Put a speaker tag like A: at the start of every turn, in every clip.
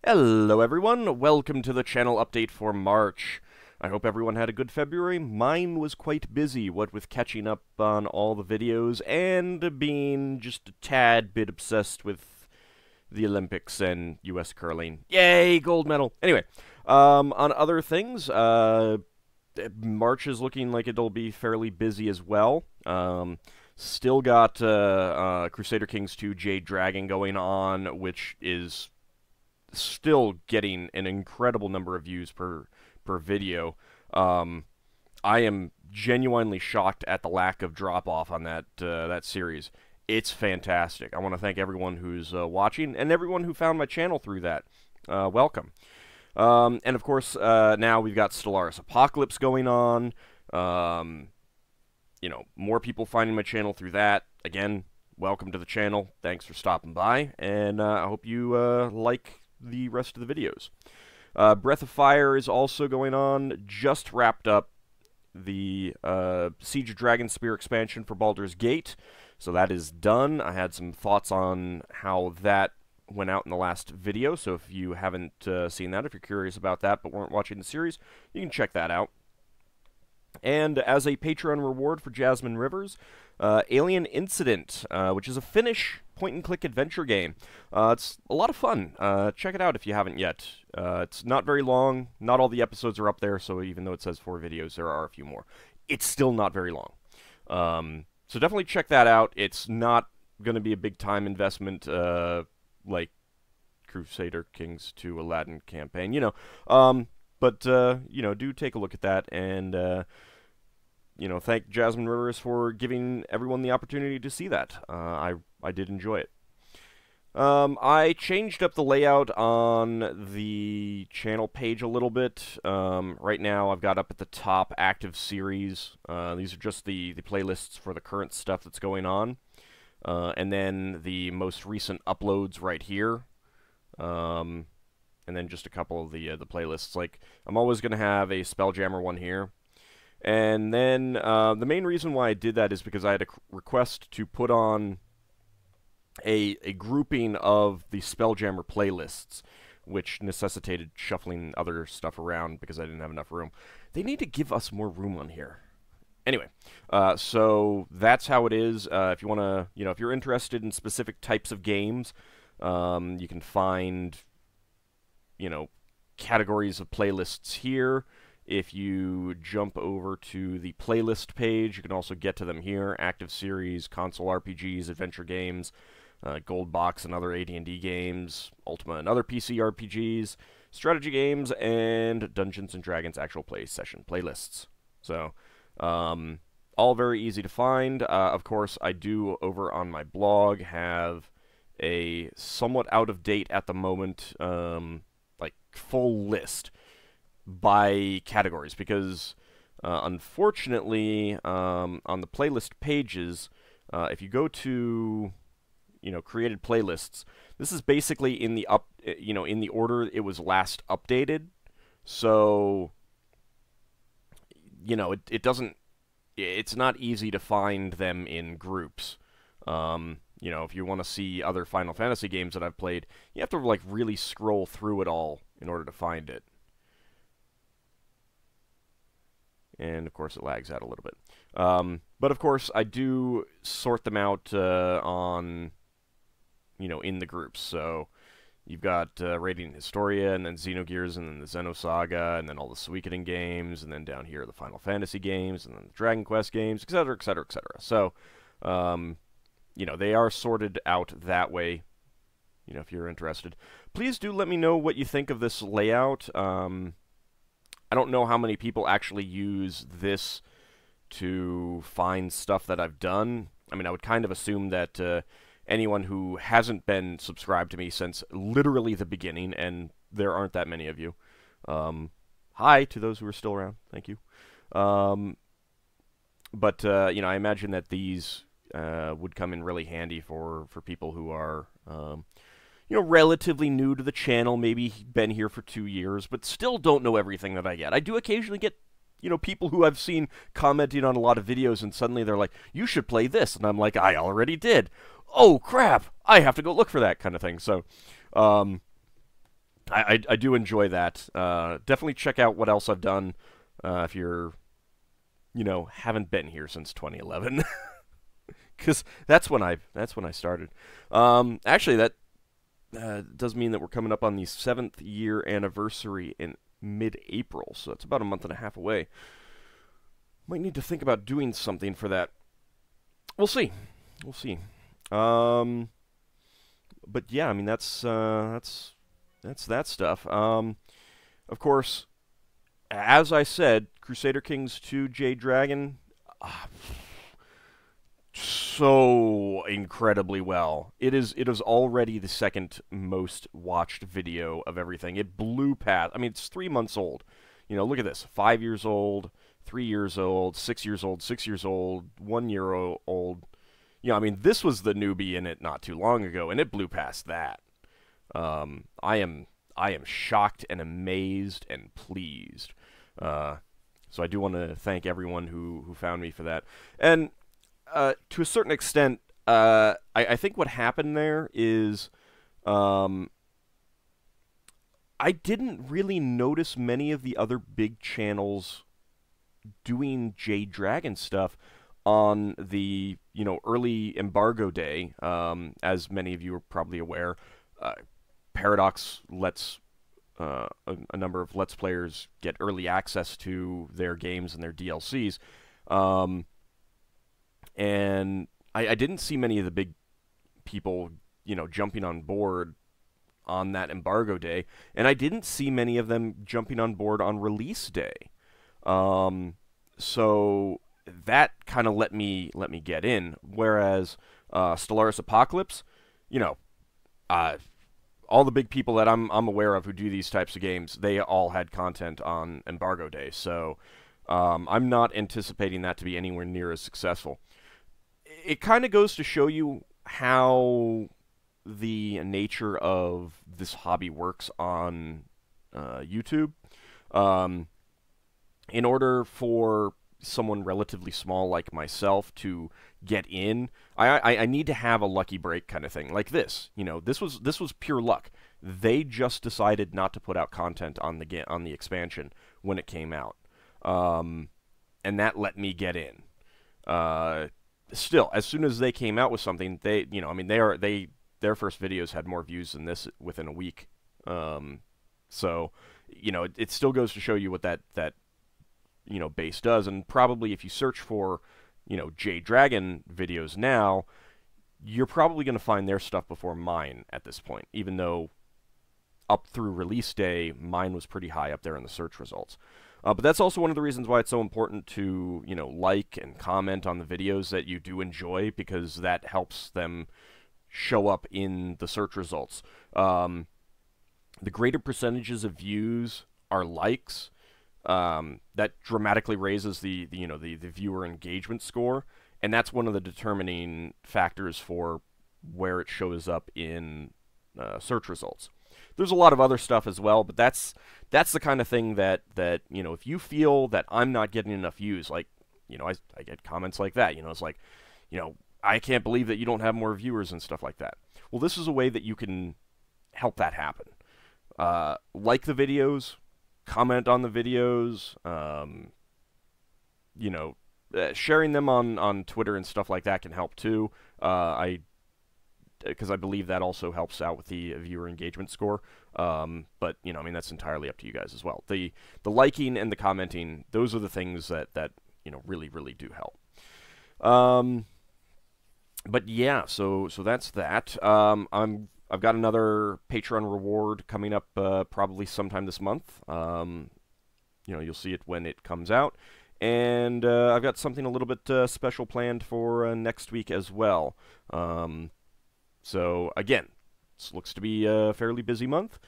A: Hello everyone, welcome to the channel update for March. I hope everyone had a good February. Mine was quite busy, what with catching up on all the videos and being just a tad bit obsessed with the Olympics and US curling. Yay, gold medal! Anyway, on other things, March is looking like it'll be fairly busy as well. Still got Crusader Kings 2 Jade Dragon going on, which is still getting an incredible number of views per video. I am genuinely shocked at the lack of drop off on that series. It's fantastic. I want to thank everyone who's watching and everyone who found my channel through that. Welcome. And of course, now we've got Stellaris Apocalypse going on. You know, more people finding my channel through that. Again, welcome to the channel. Thanks for stopping by, and I hope you like the rest of the videos. Breath of Fire is also going on. Just wrapped up the Siege of Dragonspear expansion for Baldur's Gate, so that is done. I had some thoughts on how that went out in the last video, so if you haven't seen that, if you're curious about that but weren't watching the series, you can check that out. And as a Patreon reward for Jasmine Rivers, Alien Incident, which is a Finnish point-and-click adventure game. It's a lot of fun. Check it out if you haven't yet. It's not very long. Not all the episodes are up there, so even though it says 4 videos, there are a few more. It's still not very long. So definitely check that out. It's not going to be a big-time investment like Crusader Kings 2 Aladdin campaign, you know. But, you know, do take a look at that, and, you know, thank Jasmine Rivers for giving everyone the opportunity to see that. I did enjoy it. I changed up the layout on the channel page a little bit. Right now, I've got up at the top Active Series. These are just the playlists for the current stuff that's going on. And then the most recent uploads right here. And then just a couple of the playlists. Like, I'm always going to have a Spelljammer one here. And then the main reason why I did that is because I had a request to put on a grouping of the Spelljammer playlists, which necessitated shuffling other stuff around because I didn't have enough room. They need to give us more room on here. Anyway, so that's how it is. If you want to, you know, if you're interested in specific types of games, you can find, you know, categories of playlists here. If you jump over to the playlist page, you can also get to them here. Active Series, Console RPGs, Adventure Games, Gold Box and other AD&D games, Ultima and other PC RPGs, Strategy Games, and Dungeons & Dragons Actual Play Session playlists. So, all very easy to find. Of course, I do, over on my blog, have a somewhat out-of-date at the moment, like, full list by categories, because unfortunately on the playlist pages, if you go to, you know, created playlists, this is basically in the you know, in the order it was last updated. So, you know, it's not easy to find them in groups. You know, if you want to see other Final Fantasy games that I've played, you have to, like, really scroll through it all in order to find it. And, of course, it lags out a little bit. But, of course, I do sort them out on, you know, in the groups. So, you've got Radiant Historia, and then Xenogears, and then the Xenosaga, and then all the Suikoden games, and then down here the Final Fantasy games, and then the Dragon Quest games, etc., etc., etc. So, you know, they are sorted out that way, you know, if you're interested. Please do let me know what you think of this layout. I don't know how many people actually use this to find stuff that I've done. I mean, I would kind of assume that anyone who hasn't been subscribed to me since literally the beginning, and there aren't that many of you. Hi to those who are still around. Thank you. But, you know, I imagine that these would come in really handy for people who are, you know, relatively new to the channel, maybe been here for 2 years, but still don't know everything that I get. I do occasionally get, you know, people who I've seen commenting on a lot of videos, and suddenly they're like, you should play this, and I'm like, I already did. Oh, crap, I have to go look for that kind of thing. So, I do enjoy that. Definitely check out what else I've done if you're, haven't been here since 2011, because that's when I started. Actually, that does mean that we're coming up on the 7th year anniversary in mid-April, so that's about a month and a half away. Might need to think about doing something for that. We'll see. We'll see. But yeah, I mean that's that stuff. Of course, as I said, Crusader Kings 2 Jade Dragon, so incredibly well. It is already the second most watched video of everything. It blew past. I mean, it's 3 months old. Look at this: 5 years old, 3 years old, 6 years old, 6 years old, 1 year old. I mean, this was the newbie in it not too long ago, and it blew past that. I am shocked and amazed and pleased. So I do want to thank everyone who found me for that. And to a certain extent, I think what happened there is I didn't really notice many of the other big channels doing Jade Dragon stuff on the early embargo day. As many of you are probably aware, Paradox lets a number of Let's Players get early access to their games and their DLCs. And I didn't see many of the big people, jumping on board on that embargo day, and I didn't see many of them jumping on board on release day. So that kind of let me get in. Whereas Stellaris Apocalypse, all the big people that I'm aware of who do these types of games, they all had content on embargo day. So I'm not anticipating that to be anywhere near as successful. It kind of goes to show you how the nature of this hobby works on YouTube. In order for someone relatively small like myself to get in, I need to have a lucky break kind of thing. Like this, this was pure luck. They just decided not to put out content on the expansion when it came out, and that let me get in. Still, as soon as they came out with something, their first videos had more views than this within a week. So, it still goes to show you what that base does. And probably if you search for, Jade Dragon videos now, you're probably going to find their stuff before mine at this point, even though up through release day, mine was pretty high up there in the search results. But that's also one of the reasons why it's so important to, like and comment on the videos that you do enjoy, because that helps them show up in the search results. The greater percentages of views are likes. That dramatically raises the viewer engagement score, and that's one of the determining factors for where it shows up in search results. There's a lot of other stuff as well, but that's the kind of thing that if you feel that I'm not getting enough views, like I get comments like that, it's like, I can't believe that you don't have more viewers and stuff like that. Well, this is a way that you can help that happen. Like the videos, comment on the videos, sharing them on Twitter and stuff like that can help too. Because I believe that also helps out with the viewer engagement score. But that's entirely up to you guys as well. The liking and the commenting, those are the things that really do help. But yeah, so that's that. I've got another Patreon reward coming up probably sometime this month. You'll see it when it comes out. And I've got something a little bit special planned for next week as well. So, again, this looks to be a fairly busy month.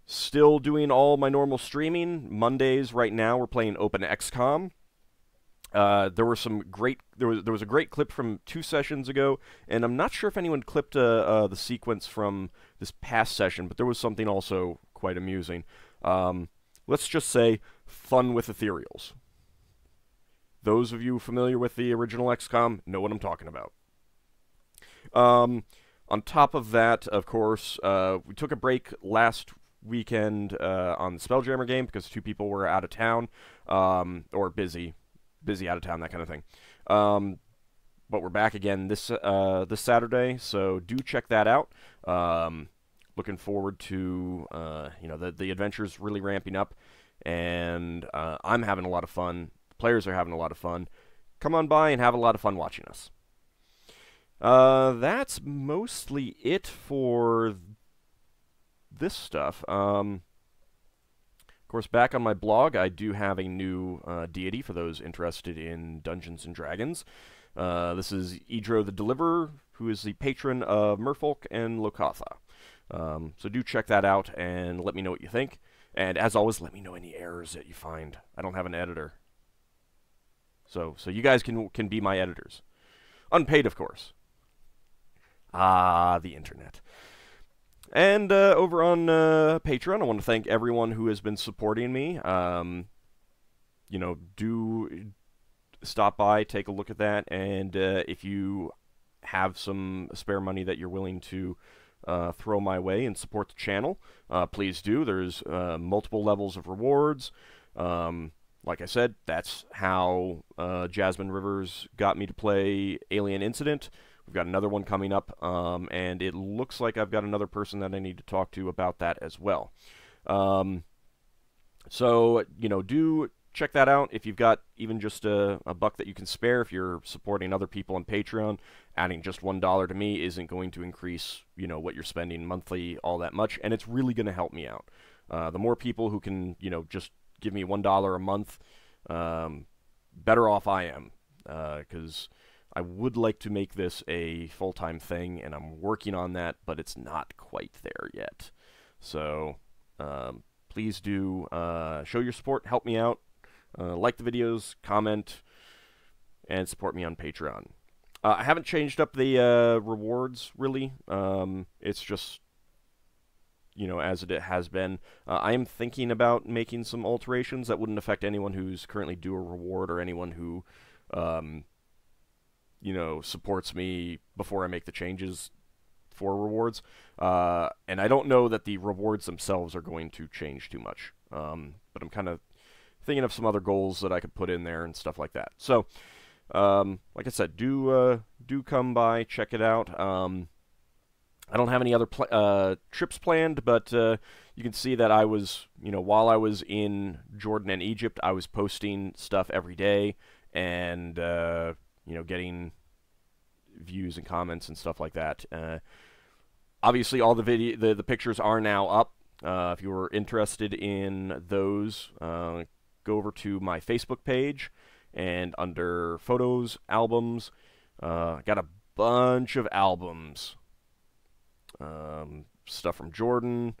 A: Still doing all my normal streaming. Mondays, right now, we're playing Open XCOM. There was a great clip from 2 sessions ago, and I'm not sure if anyone clipped the sequence from this past session, but there was something also quite amusing. Let's just say, fun with ethereals. Those of you familiar with the original XCOM know what I'm talking about. On top of that, of course, we took a break last weekend on the Spelljammer game because 2 people were out of town, or busy out of town, that kind of thing. But we're back again this Saturday, so do check that out. Looking forward to the adventure's really ramping up, and I'm having a lot of fun. The players are having a lot of fun. Come on by and have a lot of fun watching us. That's mostly it for this stuff. Of course, back on my blog, I do have a new deity for those interested in Dungeons and Dragons. This is Eadro the Deliverer, who is the patron of Merfolk and Lokatha. So do check that out and let me know what you think. And as always, let me know any errors that you find. I don't have an editor. So you guys can be my editors. Unpaid, of course. Ah, the internet. And over on Patreon, I want to thank everyone who has been supporting me. Do stop by, take a look at that, and if you have some spare money that you're willing to throw my way and support the channel, please do. There's multiple levels of rewards. Like I said, that's how Jasmine Rivers got me to play Alien Incident. We've got another one coming up, and it looks like I've got another person that I need to talk to about that as well. So, do check that out. If you've got even just a buck that you can spare, if you're supporting other people on Patreon, adding just $1 to me isn't going to increase, what you're spending monthly all that much, and it's really going to help me out. The more people who can, just give me $1 a month, better off I am, because I would like to make this a full-time thing, and I'm working on that, but it's not quite there yet. So, please do show your support, help me out, like the videos, comment, and support me on Patreon. I haven't changed up the rewards, really. It's just, as it has been. I am thinking about making some alterations that wouldn't affect anyone who's currently due a reward or anyone who supports me before I make the changes for rewards. And I don't know that the rewards themselves are going to change too much. But I'm kind of thinking of some other goals that I could put in there and stuff like that. So, like I said, do come by, check it out. I don't have any other trips planned, but you can see that I was, while I was in Jordan and Egypt, I was posting stuff every day and getting views and comments and stuff like that. Obviously, all the pictures are now up. If you were interested in those, go over to my Facebook page, and under photos, albums, I got a bunch of albums. Stuff from Jordan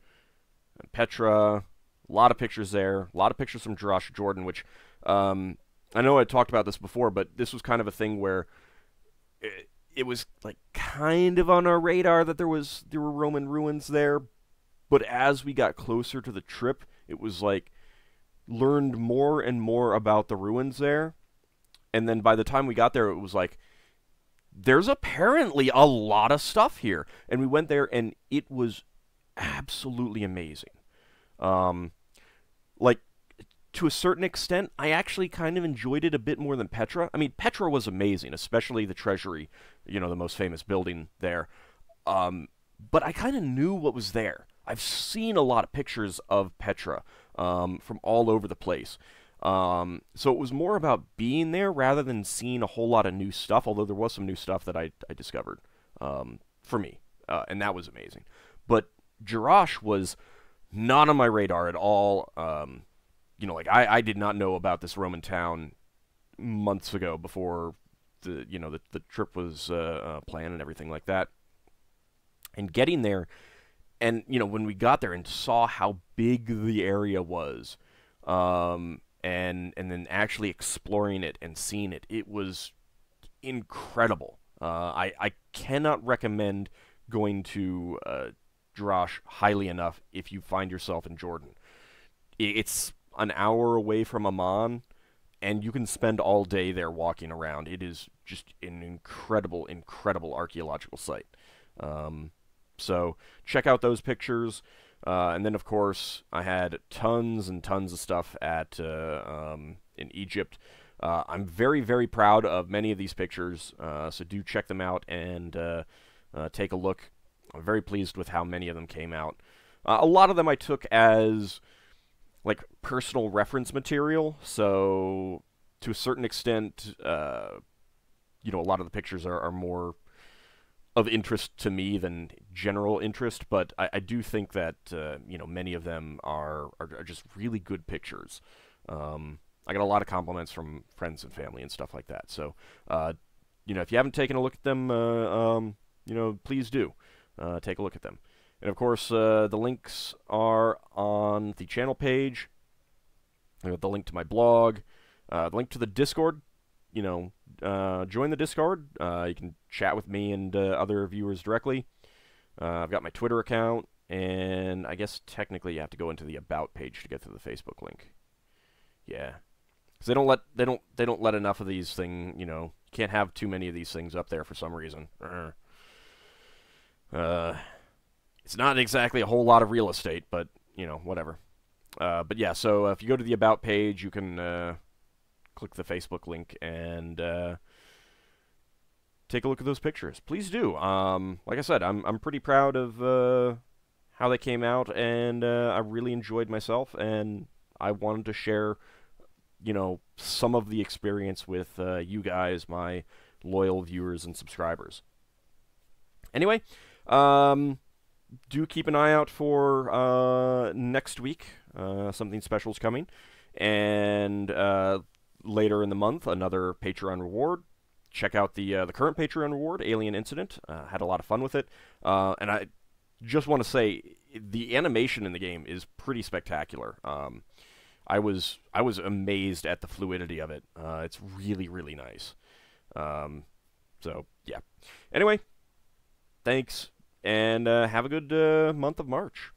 A: and Petra. A lot of pictures there. A lot of pictures from Josh Jordan, which I know I talked about this before, but this was kind of a thing where it was like kind of on our radar that there were Roman ruins there, but as we got closer to the trip, it was like learned more and more about the ruins there, and then by the time we got there, it was like there's apparently a lot of stuff here, and we went there and it was absolutely amazing. Like, to a certain extent, I actually kind of enjoyed it a bit more than Petra. I mean, Petra was amazing, especially the treasury, the most famous building there. But I kind of knew what was there. I've seen a lot of pictures of Petra from all over the place. So it was more about being there rather than seeing a whole lot of new stuff, although there was some new stuff that I discovered for me, and that was amazing. But Jerash was not on my radar at all. I did not know about this Roman town months ago before the trip was planned and everything like that. And getting there, and when we got there and saw how big the area was, and then actually exploring it and seeing it, it was incredible. I cannot recommend going to Jerash highly enough if you find yourself in Jordan. It's an hour away from Amman, and you can spend all day there walking around. It is just an incredible, incredible archaeological site. So check out those pictures. And then, of course, I had tons and tons of stuff at in Egypt. I'm very, very proud of many of these pictures, so do check them out and take a look. I'm very pleased with how many of them came out. A lot of them I took as like personal reference material, so to a certain extent, you know, a lot of the pictures are more of interest to me than general interest, but I do think that you know, many of them are just really good pictures. I got a lot of compliments from friends and family and stuff like that. So, you know, if you haven't taken a look at them, you know, please do take a look at them. And of course, the links are on the channel page. The link to my blog, the link to the Discord. You know, join the Discord. You can chat with me and other viewers directly. I've got my Twitter account, and I guess technically you have to go into the About page to get to the Facebook link. Yeah, because they don't let enough of these things. You know, can't have too many of these things up there for some reason. It's not exactly a whole lot of real estate, but you know, whatever. But yeah, so if you go to the About page, you can click the Facebook link and take a look at those pictures. Please do. Like I said, I'm pretty proud of how they came out, and I really enjoyed myself, and I wanted to share, you know, some of the experience with you guys, my loyal viewers and subscribers. Anyway, do keep an eye out for next week. Something special's coming, and later in the month, another Patreon reward. Check out the current Patreon reward, Alien Incident. Had a lot of fun with it, and I just want to say the animation in the game is pretty spectacular. I was amazed at the fluidity of it. It's really, really nice. So yeah. Anyway, thanks, and have a good month of March.